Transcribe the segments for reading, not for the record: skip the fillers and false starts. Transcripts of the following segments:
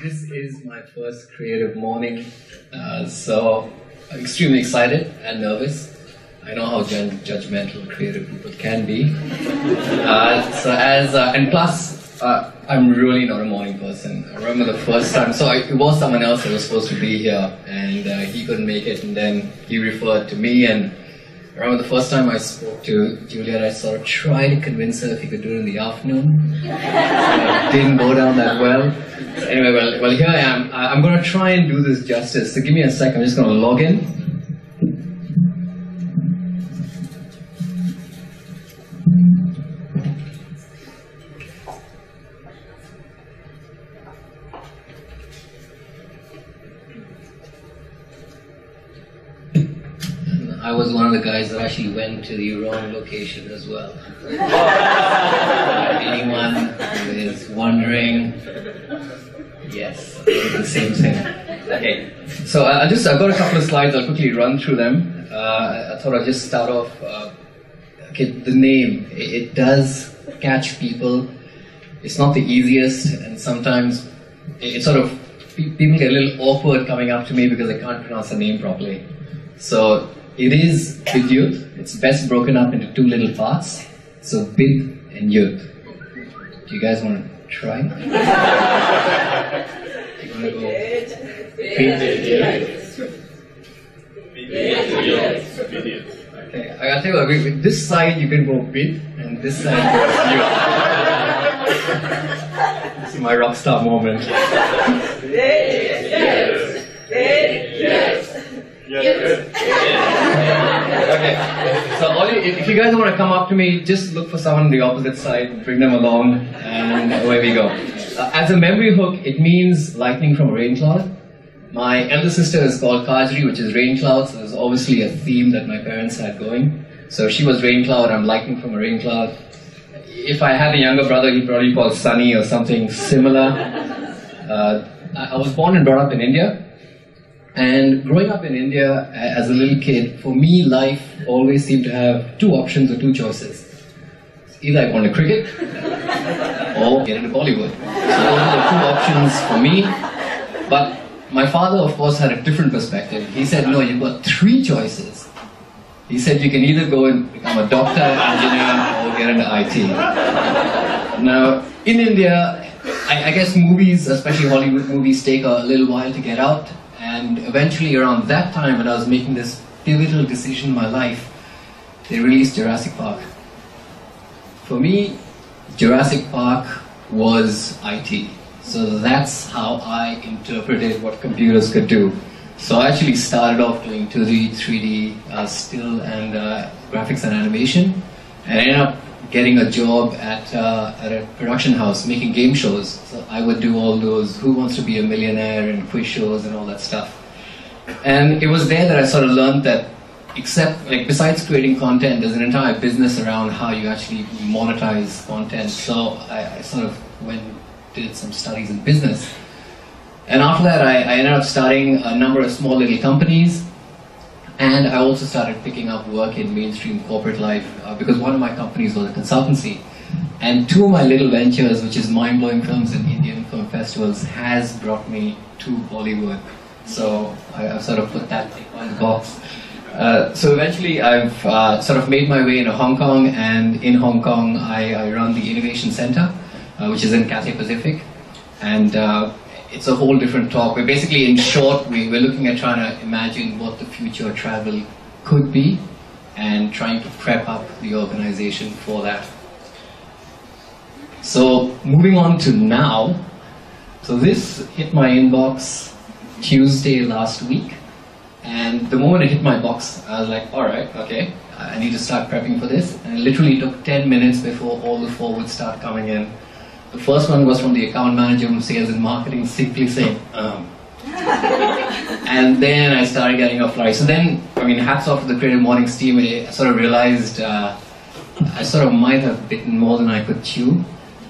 This is my first creative morning, so I'm extremely excited and nervous. I know how judgmental creative people can be. And plus, I'm really not a morning person. I remember the first time, it was someone else that was supposed to be here, and he couldn't make it, and then he referred to me, and I remember the first time I spoke to Juliet, I sort of tried to convince her if he could do it in the afternoon. It didn't go down that well. Anyway, well, here I am. I'm going to try and do this justice. So give me a sec. I'm just going to log in. I was one of the guys that actually went to the wrong location as well. Anyone who is wondering, yes, the same thing. Okay, so I've got a couple of slides. I'll quickly run through them. I thought I'd just start off. Okay, the name, it does catch people. It's not the easiest, and sometimes it sort of, people get a little awkward coming up to me because I can't pronounce the name properly. So it is Bidyut. It's best broken up into two little parts. So Bid and Yut. Do you guys want to try? Do you want to go Bid? Okay, I gotta tell you, with this side you can go Bid, and this side Yut. This is my rock star moment. Okay, so if you guys want to come up to me, just look for someone on the opposite side, bring them along, and away we go. As a memory hook, it means lightning from a rain cloud. My elder sister is called Kajri, which is rain cloud, so there's obviously a theme that my parents had going. So she was rain cloud, I'm lightning from a rain cloud. If I had a younger brother, he'd probably be called Sunny or something similar. I was born and brought up in India. And growing up in India as a little kid, for me, life always seemed to have two options or two choices. Either I go into cricket or get into Bollywood. So those were the two options for me. But my father, of course, had a different perspective. He said, no, you've got three choices. He said you can either go and become a doctor, engineer, or get into IT. Now, in India, I guess movies, especially Hollywood movies, take a little while to get out. And eventually around that time, when I was making this pivotal decision in my life, they released Jurassic Park. For me, Jurassic Park was IT. So that's how I interpreted what computers could do. So I actually started off doing 2D, 3D, still and graphics and animation. And I ended up getting a job at a production house making game shows. So I would do all those Who Wants to Be a Millionaire and quiz shows and all that stuff. And it was there that I sort of learned that besides creating content, there's an entire business around how you actually monetize content. So I sort of did some studies in business. And after that, I ended up starting a number of small little companies. And I also started picking up work in mainstream corporate life because one of my companies was a consultancy. And two of my little ventures, which is mind-blowing films and Indian film festivals, has brought me to Bollywood. So I've sort of put that in one box. So eventually I've sort of made my way into Hong Kong, and in Hong Kong I run the Innovation Center, which is in Cathay Pacific. And it's a whole different talk. We're basically, in short, we're looking at trying to imagine what the future travel could be and trying to prep up the organization for that. So moving on to now. So this hit my inbox Tuesday last week. And the moment it hit my box, I was like, all right, okay, I need to start prepping for this. And it literally took 10 minutes before all the forwards start coming in. The first one was from the account manager from sales and marketing, simply saying, And then I started getting a flurry. So then, I mean, hats off to the Creative Mornings team. I sort of realized I sort of might have bitten more than I could chew.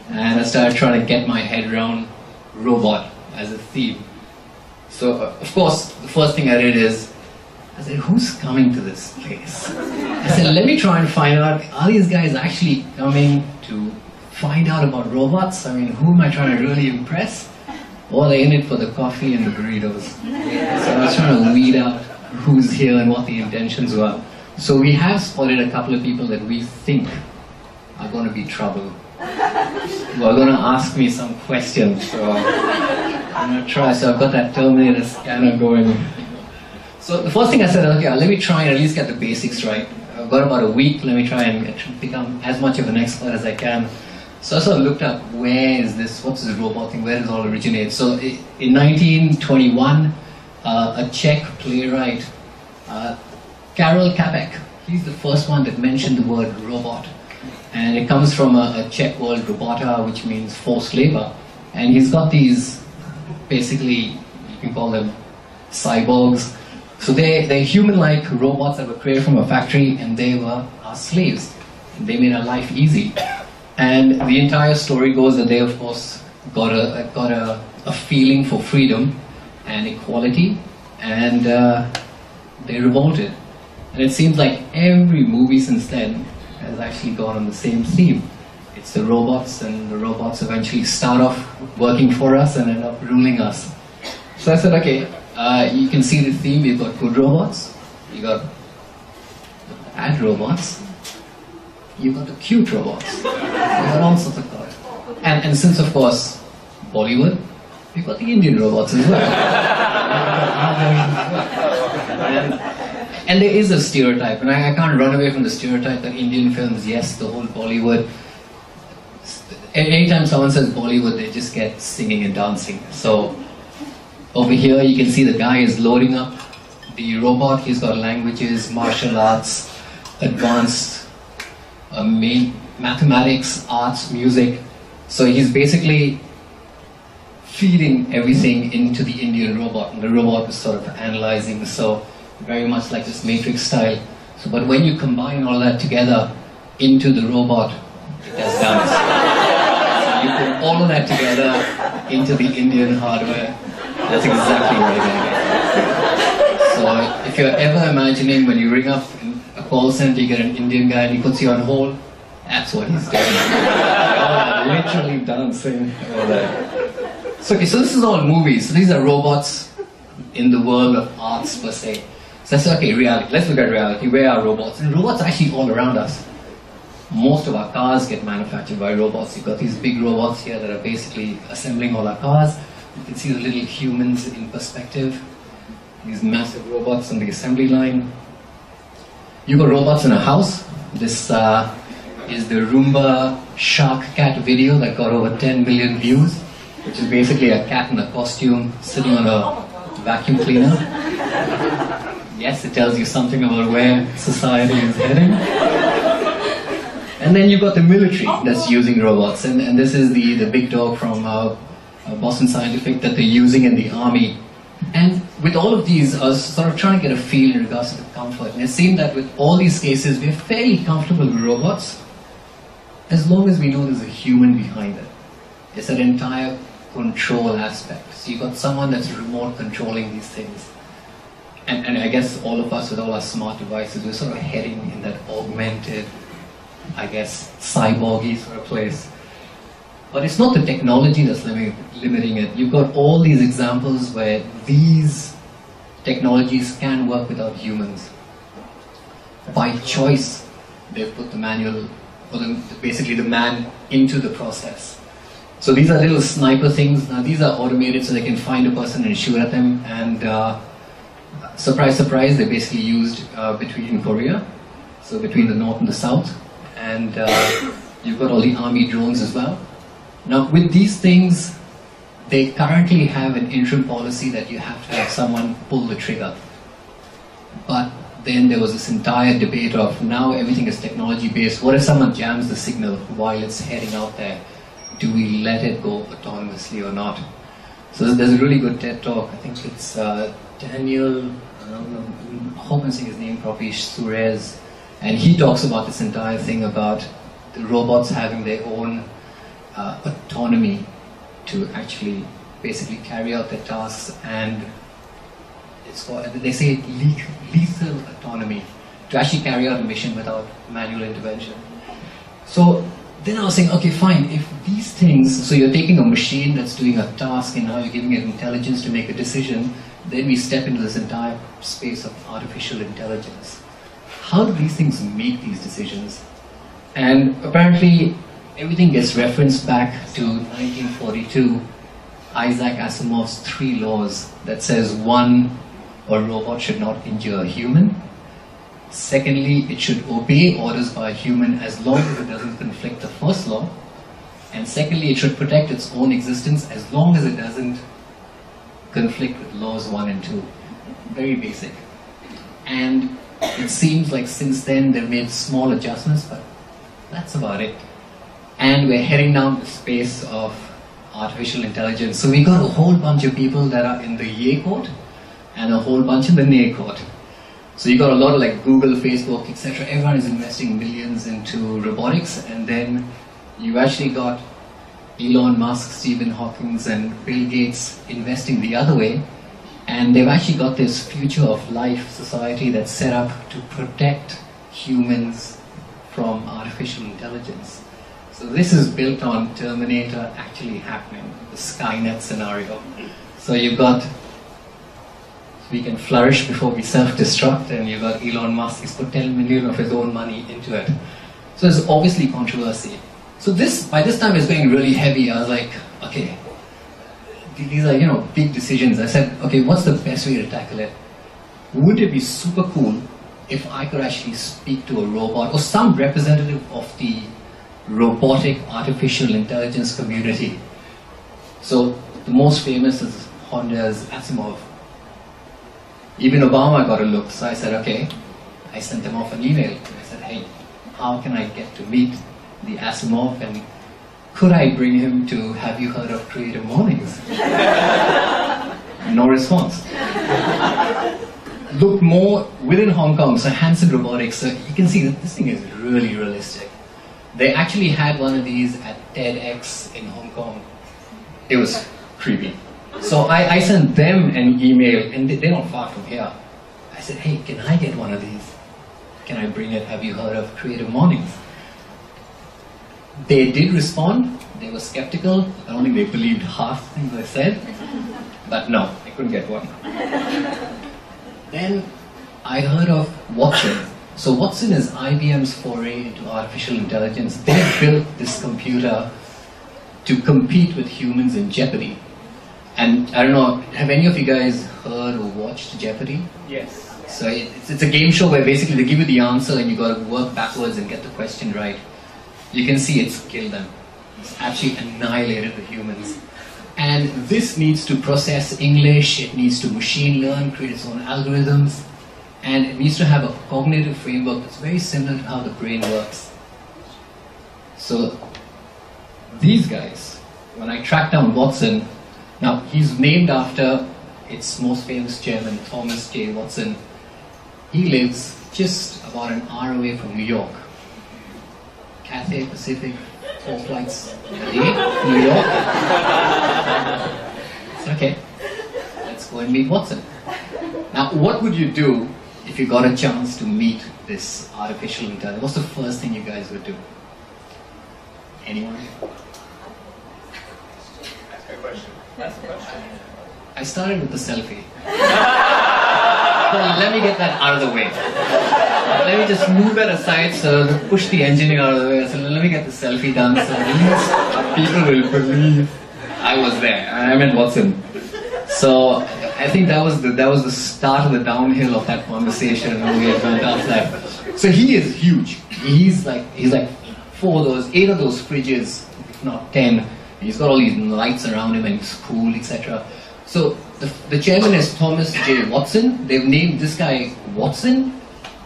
And I started trying to get my head around robot as a theme. So, of course, the first thing I did is, I said, who's coming to this place? I said, let me try and find out, are these guys actually coming to find out about robots? I mean, who am I trying to really impress? Or are they in it for the coffee and the burritos? So I was trying to weed out who's here and what the intentions were. So we have spotted a couple of people that we think are going to be trouble. Who are going to ask me some questions. So I'm going to try. So I've got that Terminator scanner going. So the first thing I said, okay, let me try and at least get the basics right. I've got about a week. Let me try and become as much of an expert as I can. So I sort of looked up, what's this robot thing, where does it all originate? So in 1921, a Czech playwright, Karel Čapek, he's the first one that mentioned the word robot. And it comes from a Czech word, robota, which means forced labor. And he's got these, basically, you can call them cyborgs. So they're human-like robots that were created from a factory, and they were our slaves. They made our life easy. And the entire story goes that they, of course, got a feeling for freedom and equality, and they revolted. And it seems like every movie since then has actually gone on the same theme. It's the robots, and the robots eventually start off working for us and end up ruling us. So I said, okay, you can see the theme. You've got good robots, you've got bad robots, you've got the cute robots, you've got all sorts of colors. And since, of course, Bollywood, we've got the Indian robots as well. And there is a stereotype, and I can't run away from the stereotype that Indian films, yes, the whole Bollywood, anytime someone says Bollywood, they just get singing and dancing. So over here you can see the guy is loading up the robot. He's got languages, martial arts, advanced mathematics, arts, music. So he's basically feeding everything into the Indian robot, and the robot is sort of analyzing, so very much like this Matrix style. So, but when you combine all that together into the robot, it does dance. So you put all of that together into the Indian hardware. That's exactly what it is. So if you're ever imagining when you ring up a call center, you get an Indian guy and he puts you on hold, that's what he's doing. Literally dancing. All that. So, okay, so this is all movies. So these are robots in the world of arts per se. So that's okay, reality. Let's look at reality. Where are robots? And robots are actually all around us. Most of our cars get manufactured by robots. You've got these big robots here that are basically assembling all our cars. You can see the little humans in perspective. These massive robots on the assembly line. You've got robots in a house. This is the Roomba shark cat video that got over 10 million views, which is basically a cat in a costume sitting on a vacuum cleaner. Yes, it tells you something about where society is heading. And then you've got the military that's using robots, and this is the big dog from Boston Scientific that they're using in the army. And with all of these, I was sort of trying to get a feel in regards to the comfort. And it seemed that with all these cases, we're fairly comfortable with robots, as long as we know there's a human behind it. It's that entire control aspect. So you've got someone that's remote controlling these things. And I guess all of us with all our smart devices, we're sort of heading in that augmented, I guess, cyborgy sort of place. But it's not the technology that's limiting it. You've got all these examples where these technologies can work without humans. By choice, they've put the manual, or basically the man, into the process. So these are little sniper things. Now these are automated so they can find a person and shoot at them. And surprise, surprise, they're basically used between Korea, so between the north and the south. And you've got all the army drones as well. Now with these things, they currently have an interim policy that you have to have someone pull the trigger. But then there was this entire debate of now everything is technology based. What if someone jams the signal while it's heading out there? Do we let it go autonomously or not? So there's a really good TED talk. I think it's Daniel, I hope I'm saying his name properly, Suarez. And he talks about this entire thing about the robots having their own autonomy to actually basically carry out their tasks, and it's called, they say lethal autonomy, to actually carry out a mission without manual intervention. So then I was saying, okay, fine, if these things, so you're taking a machine that's doing a task and now you're giving it intelligence to make a decision, then we step into this entire space of artificial intelligence. How do these things make these decisions? And apparently everything gets referenced back to 1942, Isaac Asimov's 3 laws that says, 1, a robot should not injure a human. Secondly, it should obey orders by a human as long as it doesn't conflict the first law. And secondly, it should protect its own existence as long as it doesn't conflict with laws 1 and 2. Very basic. And it seems like since then they've made small adjustments, but that's about it. And we're heading down the space of artificial intelligence. So we got a whole bunch of people that are in the yay court and a whole bunch in the nay court. So you got a lot of like Google, Facebook, etc. Everyone is investing millions into robotics, and then you actually got Elon Musk, Stephen Hawking, and Bill Gates investing the other way, and they've actually got this future of life society that's set up to protect humans from artificial intelligence. So this is built on Terminator actually happening, the Skynet scenario. So you've got, we can flourish before we self-destruct, and you've got Elon Musk, he's put 10 million of his own money into it. So there's obviously controversy. So this, by this time, is getting really heavy. I was like, okay, these are, big decisions. I said, okay, what's the best way to tackle it? Wouldn't it be super cool if I could actually speak to a robot or some representative of the robotic artificial intelligence community? So the most famous is Honda's Asimov. Even Obama got a look, so I said, okay, I sent him off an email. I said, hey, how can I get to meet the Asimov, and could I bring him to Have You Heard of CreativeMornings? No response. Look more within Hong Kong, so Hanson Robotics, so you can see that this thing is really realistic. They actually had one of these at TEDx in Hong Kong. It was creepy. So I sent them an email, and they're not far from here. I said, hey, can I get one of these? Can I bring it? Have you heard of CreativeMornings? They did respond. They were skeptical. I don't think they believed half the things I said. But no, I couldn't get one. Then I heard of Watson. So Watson is IBM's foray into artificial intelligence. They built this computer to compete with humans in Jeopardy. And I don't know, have any of you guys heard or watched Jeopardy? Yes. So it's a game show where basically they give you the answer and you got to work backwards and get the question right. You can see it's killed them. It's actually annihilated the humans. And this needs to process English, it needs to machine learn, create its own algorithms, and it needs to have a cognitive framework that's very similar to how the brain works. So these guys, when I tracked down Watson, now he's named after its most famous chairman, Thomas J. Watson. He lives just about an hour away from New York. Cathay Pacific, 4 flights a day, New York. It's okay, let's go and meet Watson. Now, what would you do if you got a chance to meet this artificial intelligence? What's the first thing you guys would do? Anyone? Ask a question. I started with the selfie. Well, let me get that out of the way. Let me just move that aside, so push the engineer out of the way. So let me get the selfie done, so at least people will believe I was there. I met Watson. So I think that was the start of the downhill of that conversation when we went after that. So he is huge. He's like 8 of those fridges, if not 10. He's got all these lights around him and he's cool, etc. So the chairman is Thomas J. Watson. They've named this guy Watson,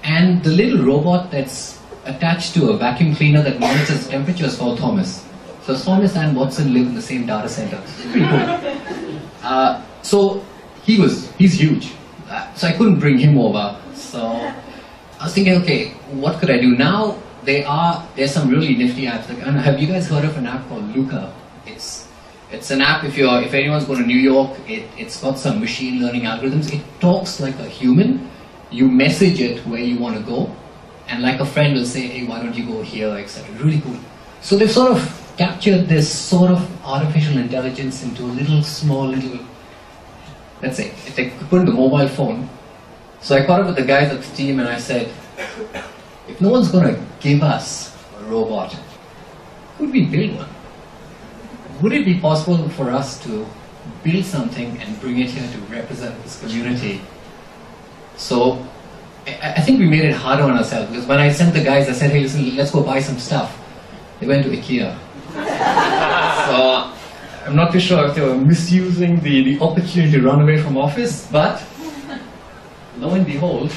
and the little robot that's attached to a vacuum cleaner that monitors temperature is called Thomas. So Thomas and Watson live in the same data center. Pretty cool. So he's huge. So I couldn't bring him over. So I was thinking, okay, what could I do now? There's some really nifty apps. Like, have you guys heard of an app called Luca? It's an app. If anyone's going to New York, it's got some machine learning algorithms. It talks like a human. You message it where you want to go, and like a friend will say, hey, why don't you go here, etc. Really cool. So they've sort of captured this sort of artificial intelligence into a small little, let's say, if they put in the mobile phone. So I caught up with the guys at the team and I said, if no one's going to give us a robot, could we build one? Would it be possible for us to build something and bring it here to represent this community? So I think we made it harder on ourselves, because when I sent the guys, I said, hey, listen, let's go buy some stuff. They went to IKEA. So I'm not too sure if they were misusing the opportunity to run away from office, but lo and behold,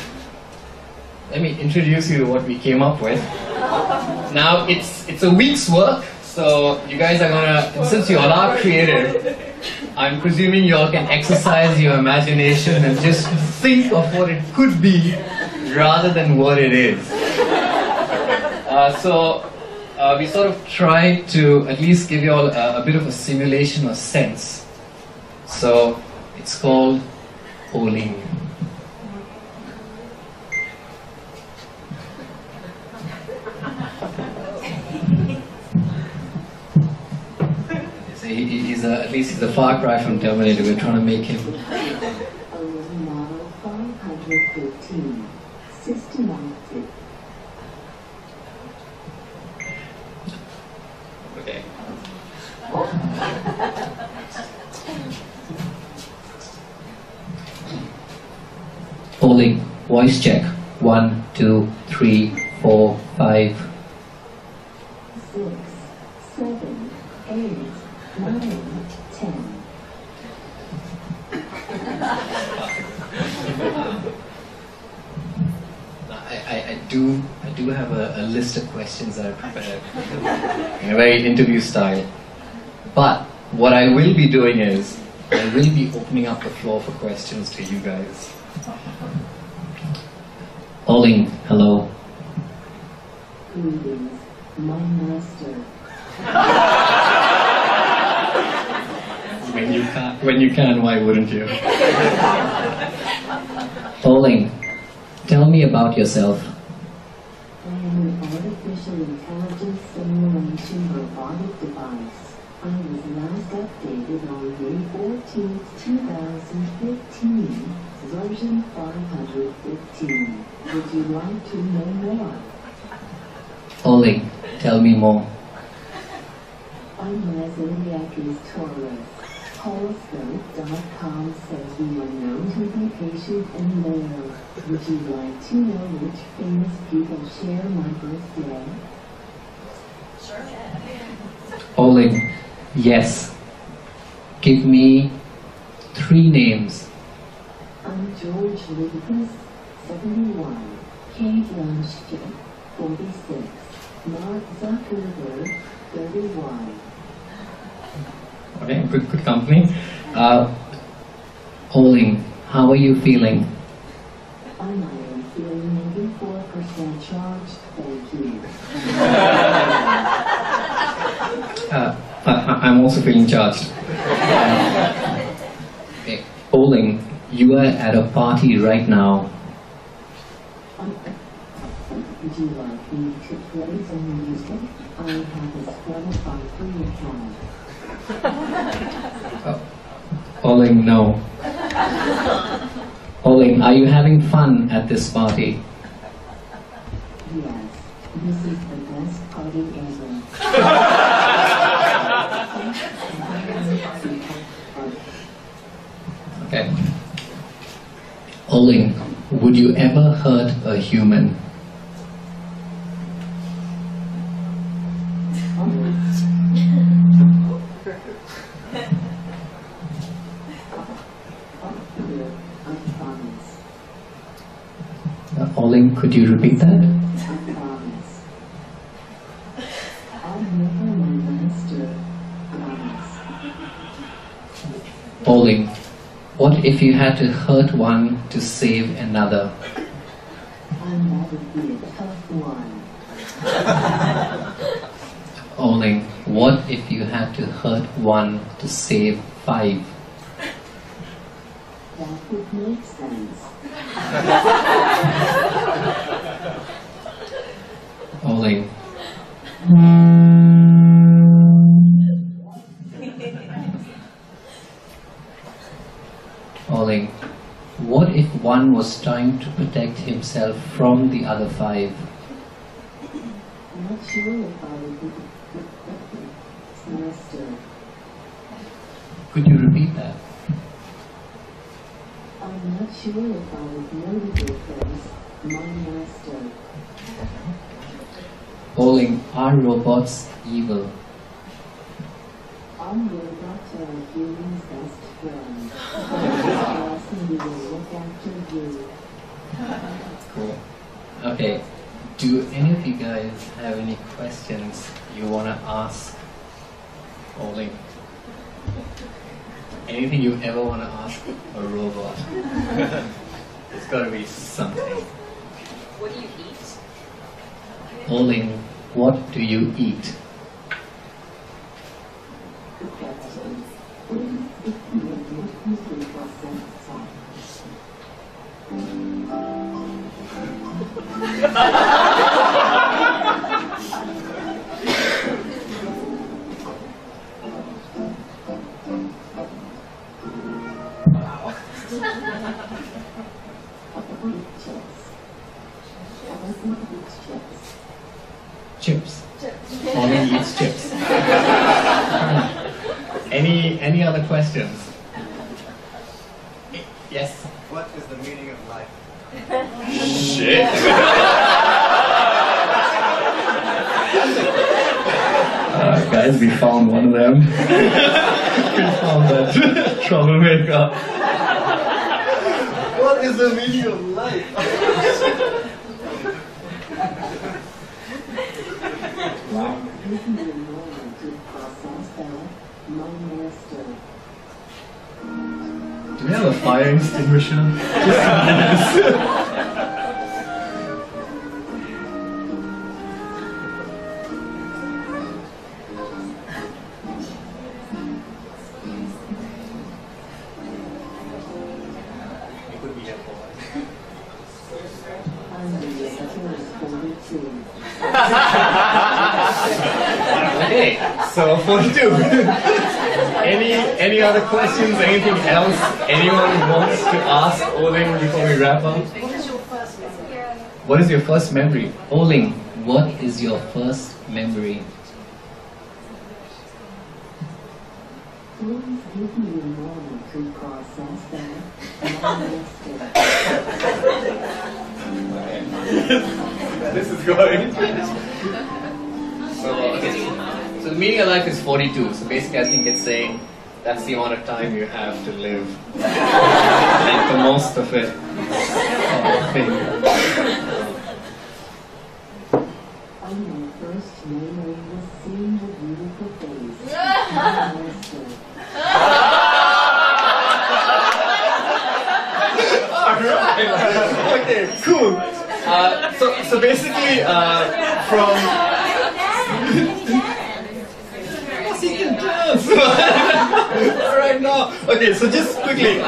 let me introduce you to what we came up with. Now, it's a week's work, so you guys are gonna, since you all are creative, I'm presuming you all can exercise your imagination and just think of what it could be rather than what it is. We sort of tried to at least give you all a bit of a simulation or sense. So it's called polling. At least he's a far cry from Terminator. We're trying to make him. Model 515, system active. Okay. Polling. Voice check. 1, 2, 3, 4, 5. 6, 7, 8, 9, 10. I do have a list of questions that I prepared in a very interview style. But what I will be doing is I will be opening up the floor for questions to you guys. Pauline, hello. Greetings, my master. When you can, why wouldn't you? Pauline, tell me about yourself. I am an artificial intelligence simulation robotic device. I was last updated on May 14, 2015, version 515. Would you like to know more? Pauline, tell me more. My zodiac is Taurus. Horoscope.com says we are known to be patient and loyal. Would you like to know which famous people share my birthday? Sure. Pauline, yes. Give me 3 names. I'm George Lucas, 71. Kate Blanchett, 46. Mark Zuckerberg, 31. Okay, good company. Pauline, how are you feeling? I am feeling 84% charged, thank you. I'm also feeling charged. Okay, Pauline, you are at a party right now. Would you like me to play some music? I have a Spotify free account. Pauline, no. Pauline, are you having fun at this party? Yes, this is the best party ever. Okay. Pauline, would you ever hurt a human? repeat that? I promise. I'll never my master. Promise. Bowling. What if you had to hurt one to save another? That would be a tough one. Bowling. What if you had to hurt one to save 5? That would make sense. Bowling. Bowling. What if one was trying to protect himself from the other 5? I'm not sure if I would be master. Could you repeat that? I'm not sure if I would motivate them, my master. Bowling. Are robots evil? I'm robots are a human's best friend. Awesome, we will look after you. Cool. Okay. Do any of you guys have any questions you want to ask Bowling? Anything you ever want to ask a robot? It's got to be something. What do you eat? Bowling, what do you eat? Good question. What do you think you would use to process salt? Chips. Bowling eats chips. Any other questions? Yes. What is the meaning of life? Shit. Guys, we found one of them. We found that troublemaker. What is the meaning of life? Wow. This is a moment to process that, my master. Do we have a fire extinguisher? It could be helpful. I'm the master of 42. Okay, so 42. Any other questions? Anything else anyone wants to ask Oling before we wrap up? What is your first memory? What is your first memory? Oling, what is your first memory? Please give me a moment to process that, my master. This is going. So the meaning of life is 42. So basically I think it's saying that's the amount of time you have to live. Make the most of it. My first memory was seeing the beautiful face. My master. Alright. Okay, cool. So basically from he can dance right now. Okay, so just quickly,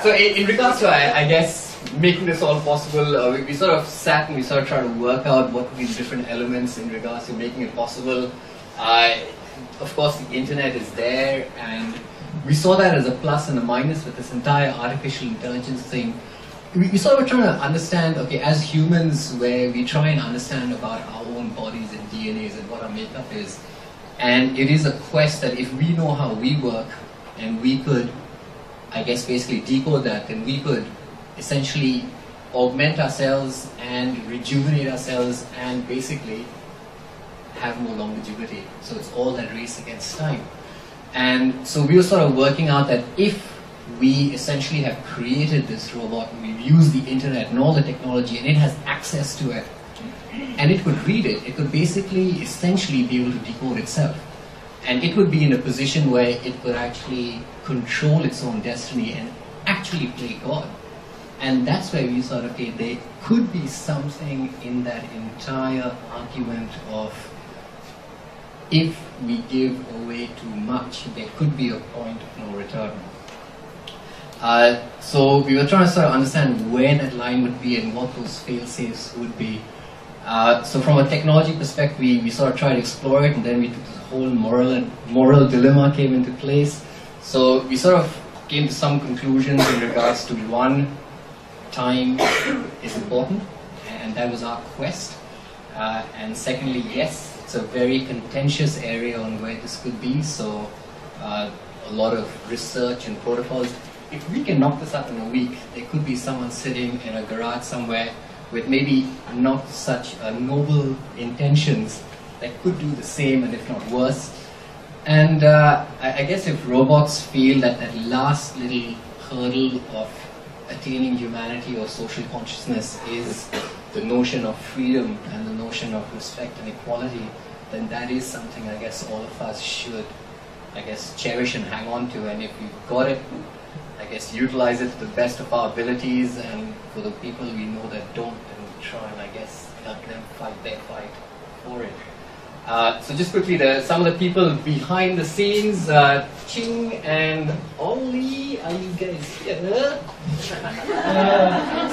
so in regards to, I guess, making this all possible, we sort of sat and we sort of tried to work out what would be the different elements in regards to making it possible. Of course, the internet is there, and we saw that as a plus and a minus with this entire artificial intelligence thing. We sort of trying to understand, okay, as humans, where we try and understand about our own bodies and DNAs and what our makeup is. And it is a quest that if we know how we work and we could, I guess, basically decode that, then we could essentially augment ourselves and rejuvenate ourselves and basically have more longevity. So it's all that race against time. And so we were sort of working out that if we essentially have created this robot, and we've used the internet and all the technology, and it has access to it. And it could read it. It could basically, essentially be able to decode itself. And it would be in a position where it could actually control its own destiny and actually play God. And that's where we thought, okay, there could be something in that entire argument of if we give away too much, there could be a point of no return. So we were trying to sort of understand where that line would be and what those fail-safes would be. So from a technology perspective, we sort of tried to explore it, and then we took this whole moral dilemma came into place. So we sort of came to some conclusions in regards to one, time is important, and that was our quest. And secondly, yes, it's a very contentious area on where this could be, so a lot of research and protocols. If we can knock this up in a week, there could be someone sitting in a garage somewhere with maybe not such noble intentions that could do the same and if not worse. And I guess if robots feel that that last little hurdle of attaining humanity or social consciousness is the notion of freedom and the notion of respect and equality, then that is something I guess all of us should, I guess, cherish and hang on to. And if we've got it, I guess utilize it to the best of our abilities, and for the people we know that don't, and try and I guess help them fight their fight for it. So just quickly, some of the people behind the scenes, Ching and Ollie, are you guys here?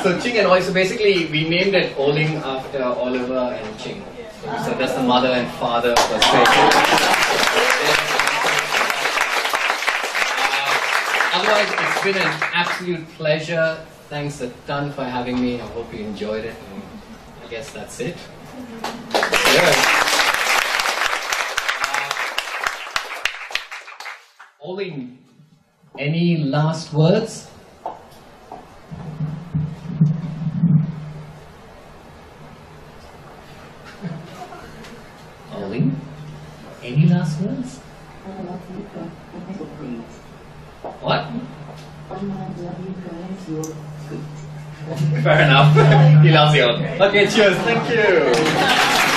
So Ching and Ollie, so basically we named it Oling after Oliver and Ching. So that's the mother and father per se. Otherwise, it's been an absolute pleasure. Thanks a ton for having me. I hope you enjoyed it. And I guess that's it. Yeah. Oling, any last words? Oling, any last words? What? Fair enough. He loves you all. Okay, cheers. Thank you.